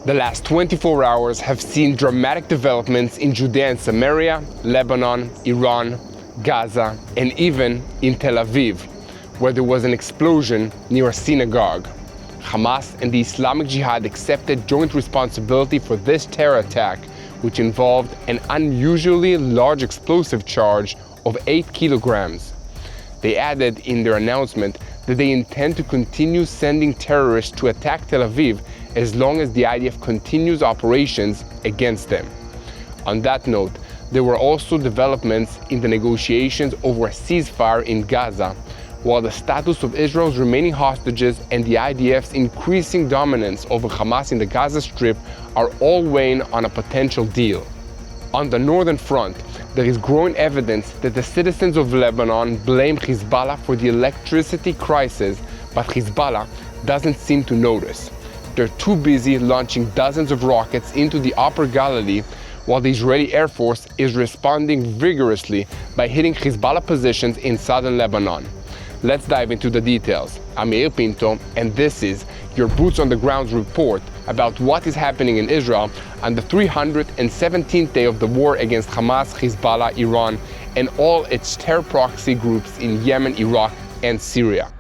The last 24 hours have seen dramatic developments in Judea and Samaria, Lebanon, Iran, Gaza, and even in Tel Aviv, where there was an explosion near a synagogue. Hamas and the Islamic Jihad accepted joint responsibility for this terror attack, which involved an unusually large explosive charge of 8 kilograms. They added in their announcement that they intend to continue sending terrorists to attack Tel Aviv as long as the IDF continues operations against them. On that note, there were also developments in the negotiations over a ceasefire in Gaza, while the status of Israel's remaining hostages and the IDF's increasing dominance over Hamas in the Gaza Strip are all weighing on a potential deal. On the northern front, there is growing evidence that the citizens of Lebanon blame Hezbollah for the electricity crisis, but Hezbollah doesn't seem to notice. They're too busy launching dozens of rockets into the Upper Galilee, while the Israeli Air Force is responding vigorously by hitting Hezbollah positions in southern Lebanon. Let's dive into the details. I'm Yair Pinto, and this is your Boots on the Ground report about what is happening in Israel on the 317th day of the war against Hamas, Hezbollah, Iran, and all its terror proxy groups in Yemen, Iraq, and Syria.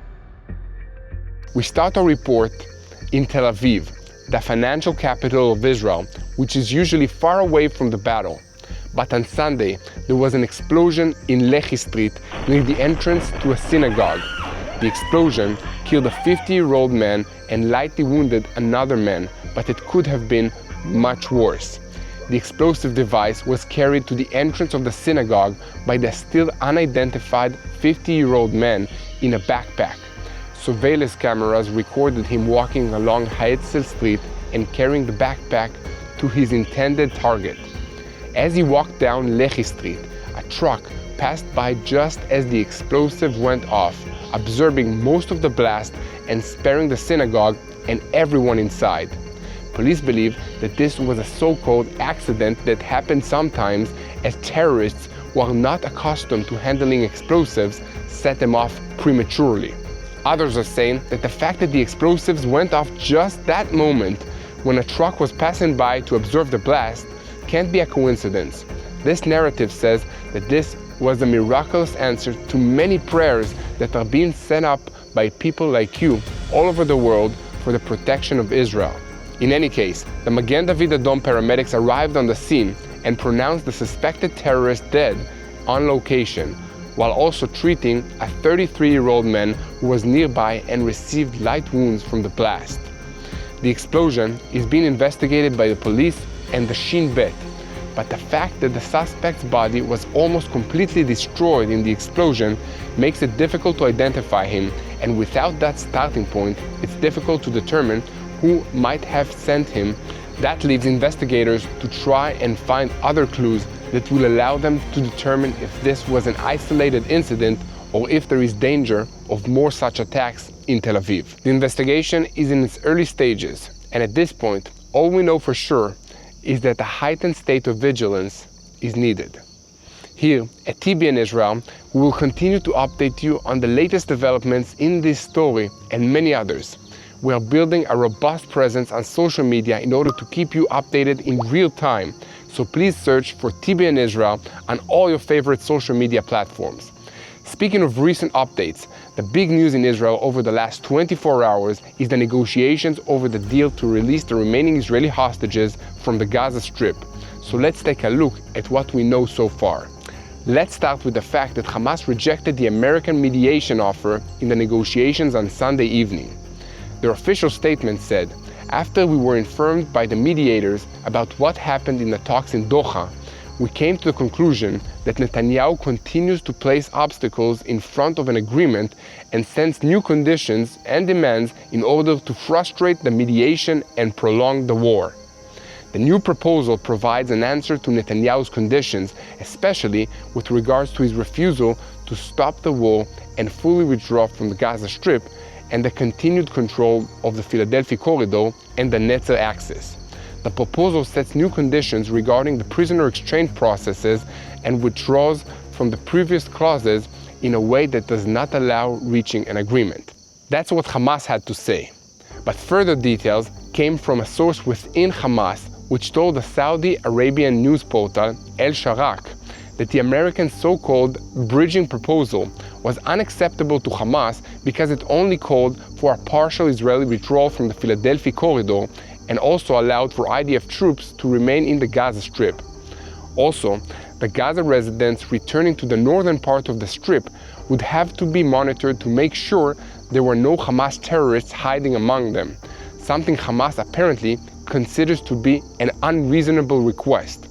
We start our report in Tel Aviv, the financial capital of Israel, which is usually far away from the battle. But on Sunday, there was an explosion in Lehi Street near the entrance to a synagogue. The explosion killed a 50-year-old man and lightly wounded another man, but it could have been much worse. The explosive device was carried to the entrance of the synagogue by the still unidentified 50-year-old man in a backpack. Surveillance cameras recorded him walking along Haetzel Street and carrying the backpack to his intended target. As he walked down Lehi Street, a truck passed by just as the explosive went off, absorbing most of the blast and sparing the synagogue and everyone inside. Police believe that this was a so-called accident that happened sometimes as terrorists, while not accustomed to handling explosives, set them off prematurely. Others are saying that the fact that the explosives went off just that moment when a truck was passing by to observe the blast can't be a coincidence. This narrative says that this was a miraculous answer to many prayers that are being sent up by people like you all over the world for the protection of Israel. In any case, the Magen David Adom paramedics arrived on the scene and pronounced the suspected terrorist dead on location, while also treating a 33-year-old man who was nearby and received light wounds from the blast. The explosion is being investigated by the police and the Shin Bet, but the fact that the suspect's body was almost completely destroyed in the explosion makes it difficult to identify him, and without that starting point, it's difficult to determine who might have sent him. That leaves investigators to try and find other clues that will allow them to determine if this was an isolated incident or if there is danger of more such attacks in Tel Aviv. The investigation is in its early stages, and at this point, all we know for sure is that a heightened state of vigilance is needed. Here at TBN Israel, we will continue to update you on the latest developments in this story and many others. We are building a robust presence on social media in order to keep you updated in real time, so please search for TBN Israel on all your favorite social media platforms. Speaking of recent updates, the big news in Israel over the last 24 hours is the negotiations over the deal to release the remaining Israeli hostages from the Gaza Strip. So let's take a look at what we know so far. Let's start with the fact that Hamas rejected the American mediation offer in the negotiations on Sunday evening. Their official statement said, "After we were informed by the mediators about what happened in the talks in Doha, we came to the conclusion that Netanyahu continues to place obstacles in front of an agreement and sends new conditions and demands in order to frustrate the mediation and prolong the war. The new proposal provides an answer to Netanyahu's conditions, especially with regards to his refusal to stop the war and fully withdraw from the Gaza Strip, and the continued control of the Philadelphia corridor and the Netzer axis. The proposal sets new conditions regarding the prisoner exchange processes and withdraws from the previous clauses in a way that does not allow reaching an agreement." That's what Hamas had to say. But further details came from a source within Hamas, which told the Saudi Arabian news portal El Sharak that the American so-called bridging proposal was unacceptable to Hamas because it only called for a partial Israeli withdrawal from the Philadelphia corridor and also allowed for IDF troops to remain in the Gaza Strip. Also, the Gaza residents returning to the northern part of the Strip would have to be monitored to make sure there were no Hamas terrorists hiding among them, something Hamas apparently considers to be an unreasonable request.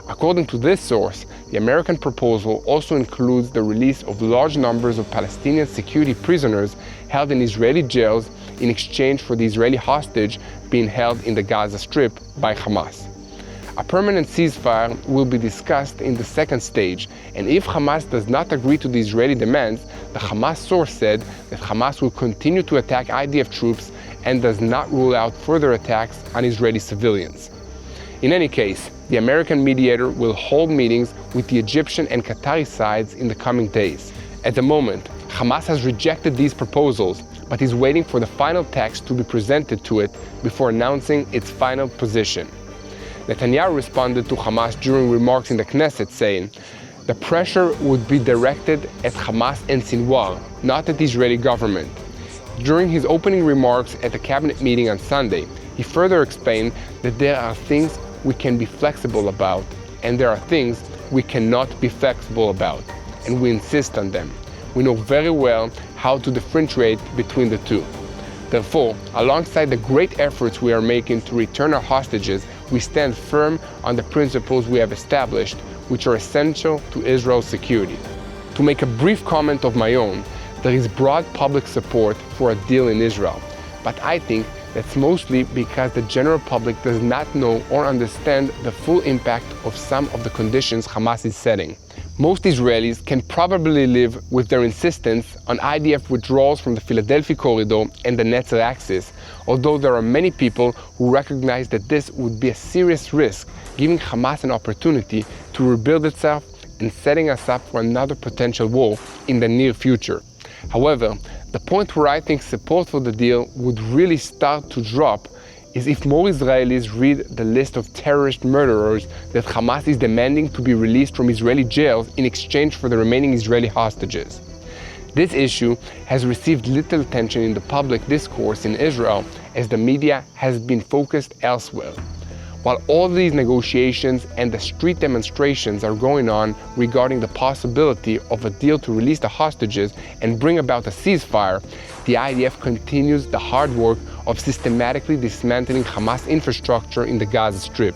According to this source, the American proposal also includes the release of large numbers of Palestinian security prisoners held in Israeli jails in exchange for the Israeli hostage being held in the Gaza Strip by Hamas. A permanent ceasefire will be discussed in the second stage, and if Hamas does not agree to the Israeli demands, the Hamas source said that Hamas will continue to attack IDF troops and does not rule out further attacks on Israeli civilians. In any case, the American mediator will hold meetings with the Egyptian and Qatari sides in the coming days. At the moment, Hamas has rejected these proposals, but is waiting for the final text to be presented to it before announcing its final position. Netanyahu responded to Hamas during remarks in the Knesset, saying, "The pressure would be directed at Hamas and Sinwar, not at the Israeli government." During his opening remarks at the cabinet meeting on Sunday, he further explained that there are things we can be flexible about, and there are things we cannot be flexible about, and we insist on them. We know very well how to differentiate between the two. Therefore, alongside the great efforts we are making to return our hostages, we stand firm on the principles we have established, which are essential to Israel's security. To make a brief comment of my own, there is broad public support for a deal in Israel, but I think that's mostly because the general public does not know or understand the full impact of some of the conditions Hamas is setting. Most Israelis can probably live with their insistence on IDF withdrawals from the Philadelphia corridor and the Netzer axis, although there are many people who recognize that this would be a serious risk, giving Hamas an opportunity to rebuild itself and setting us up for another potential war in the near future. However, the point where I think support for the deal would really start to drop is if more Israelis read the list of terrorist murderers that Hamas is demanding to be released from Israeli jails in exchange for the remaining Israeli hostages. This issue has received little attention in the public discourse in Israel as the media has been focused elsewhere. While all these negotiations and the street demonstrations are going on regarding the possibility of a deal to release the hostages and bring about a ceasefire, the IDF continues the hard work of systematically dismantling Hamas infrastructure in the Gaza Strip.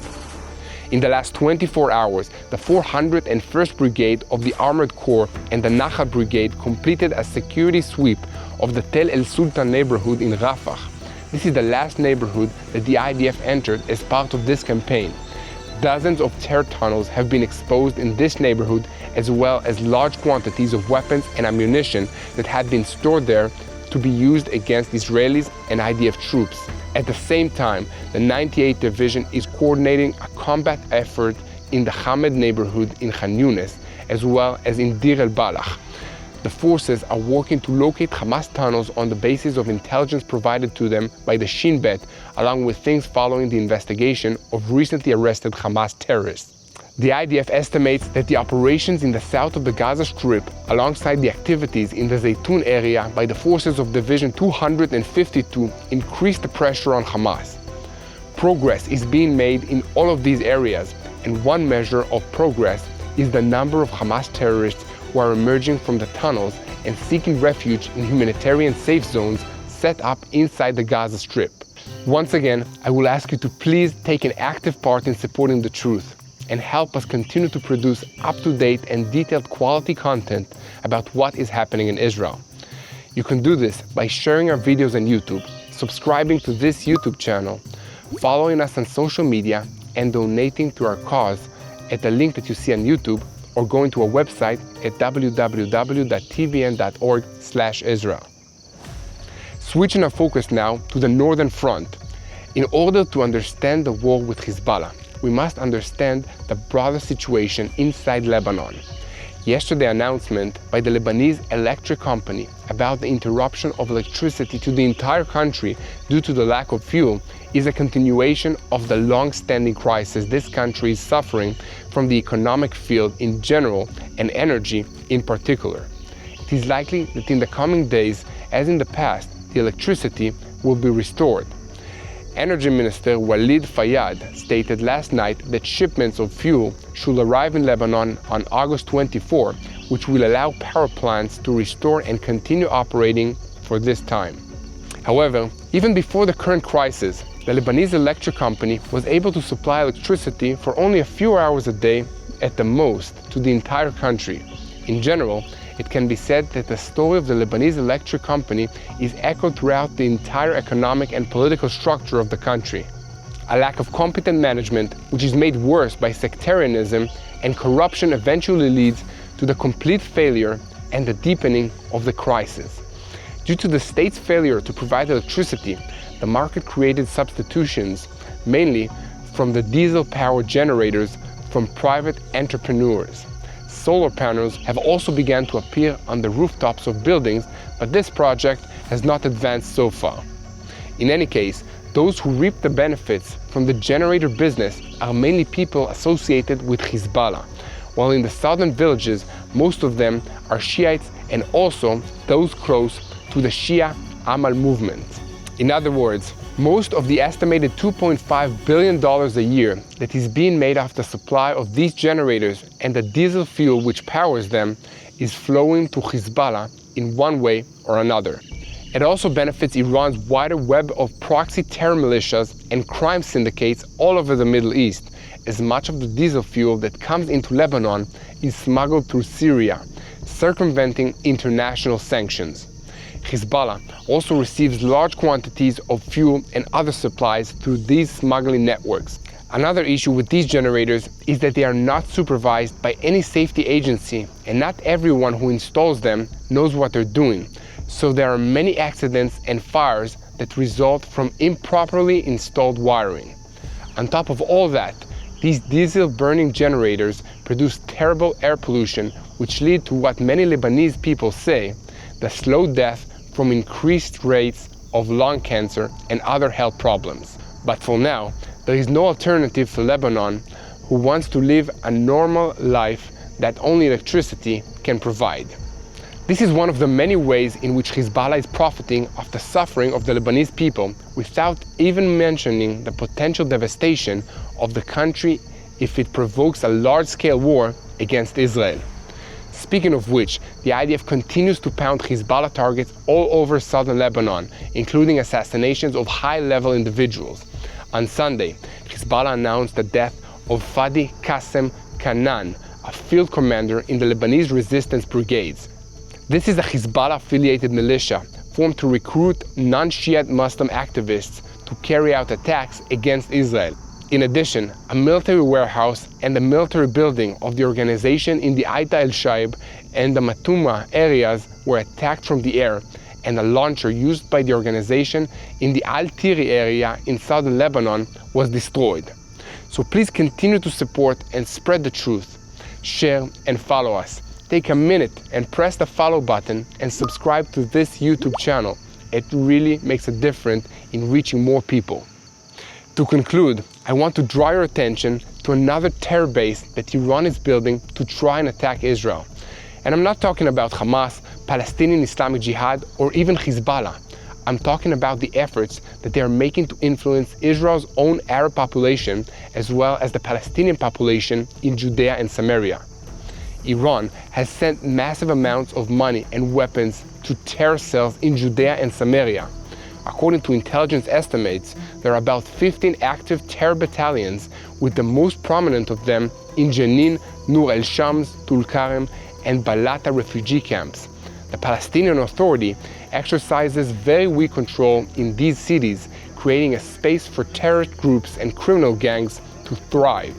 In the last 24 hours, the 401st Brigade of the Armored Corps and the Nahal Brigade completed a security sweep of the Tel El Sultan neighborhood in Rafah. This is the last neighborhood that the IDF entered as part of this campaign. Dozens of terror tunnels have been exposed in this neighborhood, as well as large quantities of weapons and ammunition that had been stored there to be used against Israelis and IDF troops. At the same time, the 98th Division is coordinating a combat effort in the Hamed neighborhood in Khan Yunis, as well as in Dir el-Balach. The forces are working to locate Hamas tunnels on the basis of intelligence provided to them by the Shin Bet, along with things following the investigation of recently arrested Hamas terrorists. The IDF estimates that the operations in the south of the Gaza Strip, alongside the activities in the Zaytun area by the forces of Division 252, increased the pressure on Hamas. Progress is being made in all of these areas, and one measure of progress is the number of Hamas terrorists who are emerging from the tunnels and seeking refuge in humanitarian safe zones set up inside the Gaza Strip. Once again, I will ask you to please take an active part in supporting the truth and help us continue to produce up-to-date and detailed quality content about what is happening in Israel. You can do this by sharing our videos on YouTube, subscribing to this YouTube channel, following us on social media, and donating to our cause at the link that you see on YouTube, or going to our website at www.tbn.org/Israel. Switching our focus now to the northern front. In order to understand the war with Hezbollah, we must understand the broader situation inside Lebanon. Yesterday's announcement by the Lebanese electric company about the interruption of electricity to the entire country due to the lack of fuel is a continuation of the long-standing crisis this country is suffering from the economic field in general and energy in particular. It is likely that in the coming days, as in the past, the electricity will be restored. Energy Minister Walid Fayyad stated last night that shipments of fuel should arrive in Lebanon on August 24, which will allow power plants to restore and continue operating for this time. However, even before the current crisis, the Lebanese electric company was able to supply electricity for only a few hours a day at the most to the entire country. In general, it can be said that the story of the Lebanese electric company is echoed throughout the entire economic and political structure of the country. A lack of competent management, which is made worse by sectarianism and corruption, eventually leads to the complete failure and the deepening of the crisis. Due to the state's failure to provide electricity, the market created substitutions, mainly from the diesel-powered generators from private entrepreneurs. Solar panels have also begun to appear on the rooftops of buildings, but this project has not advanced so far. In any case, those who reap the benefits from the generator business are mainly people associated with Hezbollah, while in the southern villages, most of them are Shiites and also those close to the Shia Amal movement. In other words, most of the estimated $2.5 billion a year that is being made off the supply of these generators and the diesel fuel which powers them is flowing to Hezbollah in one way or another. It also benefits Iran's wider web of proxy terror militias and crime syndicates all over the Middle East, as much of the diesel fuel that comes into Lebanon is smuggled through Syria, circumventing international sanctions. Hezbollah also receives large quantities of fuel and other supplies through these smuggling networks. Another issue with these generators is that they are not supervised by any safety agency, and not everyone who installs them knows what they're doing. So there are many accidents and fires that result from improperly installed wiring. On top of all that, these diesel-burning generators produce terrible air pollution, which lead to what many Lebanese people say, the slow death from increased rates of lung cancer and other health problems. But for now, there is no alternative for Lebanon, who wants to live a normal life that only electricity can provide. This is one of the many ways in which Hezbollah is profiting off the suffering of the Lebanese people, without even mentioning the potential devastation of the country if it provokes a large-scale war against Israel. Speaking of which, the IDF continues to pound Hezbollah targets all over southern Lebanon, including assassinations of high-level individuals. On Sunday, Hezbollah announced the death of Fadi Qassem Kanan, a field commander in the Lebanese resistance brigades. This is a Hezbollah-affiliated militia formed to recruit non-Shiite Muslim activists to carry out attacks against Israel. In addition, a military warehouse and the military building of the organization in the Aita el-Shaib and the Matuma areas were attacked from the air, and a launcher used by the organization in the Al-Tiri area in southern Lebanon was destroyed. So please continue to support and spread the truth. Share and follow us. Take a minute and press the follow button and subscribe to this YouTube channel. It really makes a difference in reaching more people. To conclude, I want to draw your attention to another terror base that Iran is building to try and attack Israel. And I'm not talking about Hamas, Palestinian Islamic Jihad, or even Hezbollah. I'm talking about the efforts that they are making to influence Israel's own Arab population, as well as the Palestinian population in Judea and Samaria. Iran has sent massive amounts of money and weapons to terror cells in Judea and Samaria. According to intelligence estimates, there are about 15 active terror battalions, with the most prominent of them in Jenin, Nur el-Shams, Tulkarem, and Balata refugee camps. The Palestinian Authority exercises very weak control in these cities, creating a space for terrorist groups and criminal gangs to thrive.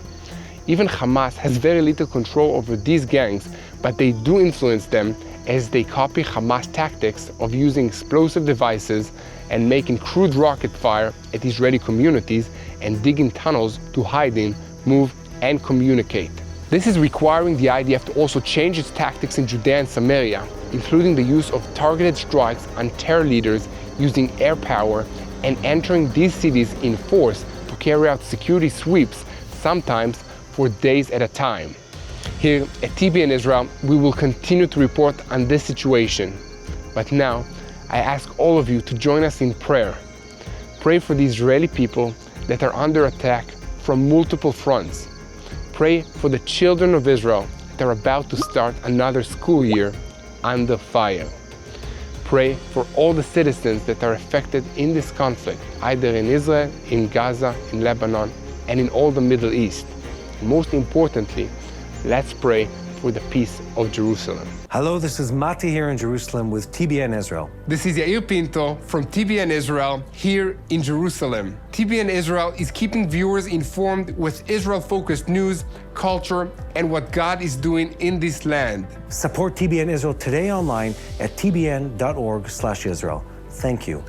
Even Hamas has very little control over these gangs, but they do influence them as they copy Hamas tactics of using explosive devices and making crude rocket fire at Israeli communities and digging tunnels to hide in, move, and communicate. This is requiring the IDF to also change its tactics in Judea and Samaria, including the use of targeted strikes on terror leaders using air power and entering these cities in force to carry out security sweeps, sometimes for days at a time. Here at TBN Israel, we will continue to report on this situation. But now, I ask all of you to join us in prayer. Pray for the Israeli people that are under attack from multiple fronts. Pray for the children of Israel that are about to start another school year under fire. Pray for all the citizens that are affected in this conflict, either in Israel, in Gaza, in Lebanon, and in all the Middle East. And most importantly, let's pray for the peace of Jerusalem. Hello, this is Mati here in Jerusalem with TBN Israel. This is Yair Pinto from TBN Israel here in Jerusalem. TBN Israel is keeping viewers informed with Israel-focused news, culture, and what God is doing in this land. Support TBN Israel today online at tbn.org/Israel. Thank you.